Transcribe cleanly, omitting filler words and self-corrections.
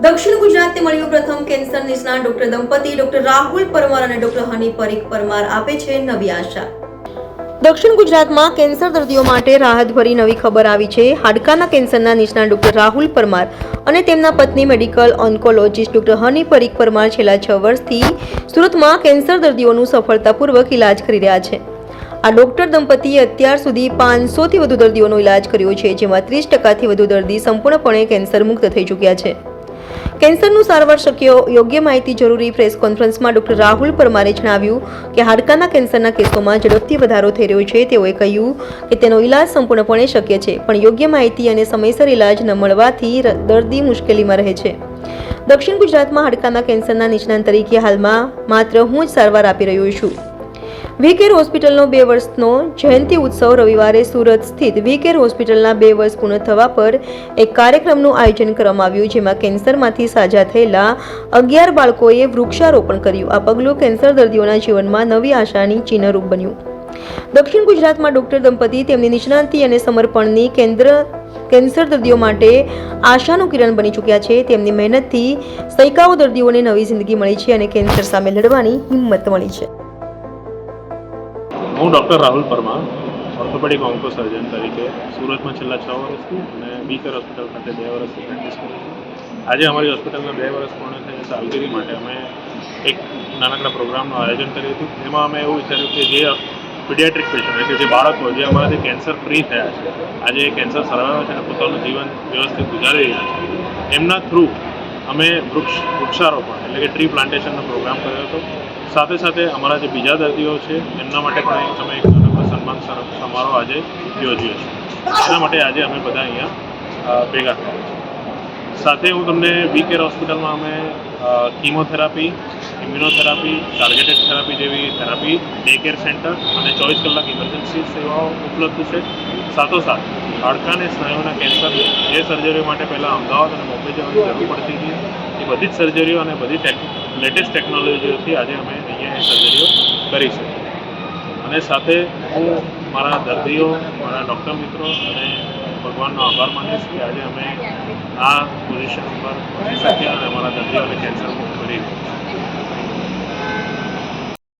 દક્ષિણ ગુજરાતને મળ્યું પ્રથમ કેન્સર નિષ્ણાત ડોક્ટર દંપતી ડોક્ટર રાહુલ પરમાર અને ડોક્ટર હની પરીખ પરમાર આપે છે નવી આશા. દક્ષિણ ગુજરાતમાં કેન્સર દર્દીઓ માટે રાહતભરી નવી ખબર આવી છે. હાડકાના કેન્સરના નિષ્ણાત ડોક્ટર રાહુલ પરમાર અને તેમના પત્ની મેડિકલ ઓન્કોલોજીસ્ટ ડોક્ટર હની પરીખ પરમાર છેલ્લા 6 વર્ષથી સુરતમાં કેન્સર દર્દીઓનું સફળતાપૂર્વક ઇલાજ કરી રહ્યા છે. આ ડોક્ટર દંપતીએ અત્યાર સુધી 500થી વધુ દર્દીઓનો ઇલાજ કર્યો છે, જેમાં 30%થી વધુ દર્દી સંપૂર્ણપણે કેન્સર મુક્ત થઈ ચૂક્યા છે. કેન્સરનું સારવાર શક્ય યોગ્ય માહિતી જરૂરી પ્રેસ કોન્ફરન્સમાં ડોક્ટર રાહુલ પરમારે જણાવ્યું કે હાડકાના કેન્સરના કેસોમાં ઝડપથી વધારો થઈ રહ્યો છે. તેઓએ કહ્યું કે તેનો ઇલાજ સંપૂર્ણપણે શક્ય છે, પણ યોગ્ય માહિતી અને સમયસર ઇલાજ ન મળવાથી દર્દી મુશ્કેલીમાં રહે છે. દક્ષિણ ગુજરાતમાં હાડકાના કેન્સરના નિષ્ણાત તરીકે હાલમાં માત્ર હું જ સારવાર આપી રહ્યો છું. વીકેર હોસ્પિટલનો 2 વર્ષનો જયંતિ ઉત્સવ રવિવારે સુરત સ્થિત વીકેર હોસ્પિટલના 2 વર્ષ પૂર્ણ થવા પર એક કાર્યક્રમનું આયોજન કરવામાં આવ્યું, જેમાં કેન્સરમાંથી સાજા થયેલા 11 બાળકોએ વૃક્ષારોપણ કર્યું. આ પગલું કેન્સર દર્દીઓના જીવનમાં નવી આશાની ચિહ્નરૂપ બન્યું. દક્ષિણ ગુજરાતમાં ડોક્ટર દંપતી તેમની નિષ્ણાંતિ અને સમર્પણની કેન્સર દર્દીઓ માટે આશાનું કિરણ બની ચૂક્યા છે. તેમની મહેનતથી સૈકાઓ દર્દીઓને નવી જિંદગી મળી છે અને કેન્સર સામે લડવાની હિંમત મળી છે. હું doctor Rahul Parmar, orthopaedic onco surgeon તરીકે સુરતમાં છેલ્લા 6 વર્ષથી અને બીકર હોસ્પિટલ ખાતે 2 વર્ષથી પ્રેક્ટિસ કરું છું. આજે અમારી હોસ્પિટલના 2 વર્ષ પૂર્ણ થયા સાલગીરી માટે અમે એક નાનકડા પ્રોગ્રામનું આયોજન કર્યું હતું. એમાં અમે એવું વિચાર્યું કે જે પીડિયાટ્રિક પેશન્ટ એટલે જે બાળકો જે અમારાથી કેન્સર ફ્રી થયા છે, આજે કેન્સર સર્વાઈવર છે અને પોતાનું જીવન વ્યવસ્થિત ગુજારી રહ્યા છે, એમના થ્રુ અમે વૃક્ષારોપણ એટલે કે ટ્રી પ્લાન્ટેશનનો પ્રોગ્રામ કર્યો હતો. સાથે સાથે અમારા જે બીજા દર્દીઓ છે એમના માટે પણ અમે એક નાનકડો સન્માન સમારોહ આજે યોજ્યો છે. એના માટે આજે અમે બધા અહીંયા ભેગા થયા છીએ. સાથે હું તમને વીકેર હોસ્પિટલમાં અમે કીમોથેરાપી, ઇમ્યુનોથેરાપી, ટાર્ગેટેડ થેરાપી જેવી થેરાપી, ડે કેર સેન્ટર અને 24 કલાક ઇમરજન્સી સેવાઓ ઉપલબ્ધ છે. સાથોસાથ હાડકા અને સ્નાયુના કેન્સર જે સર્જરીઓ માટે પહેલાં અમદાવાદ અને મુંબઈ જવાની જરૂર પડતી હતી, એ બધી જ સર્જરીઓ અને બધી લેટેસ્ટ ટેકનોલોજીઓથી આજે અમે અહીંયા એ સર્જરીઓ કરી શકીએ. અને સાથે હું મારા દર્દીઓ, મારા ડૉક્ટર મિત્રો અને ભગવાનનો આભાર માનીશ કે આજે અમે આ પોઝિશન ઉપર પહોંચી શક્યા અને અમારા દર્દીઓને કેન્સર મુક્ત કરી.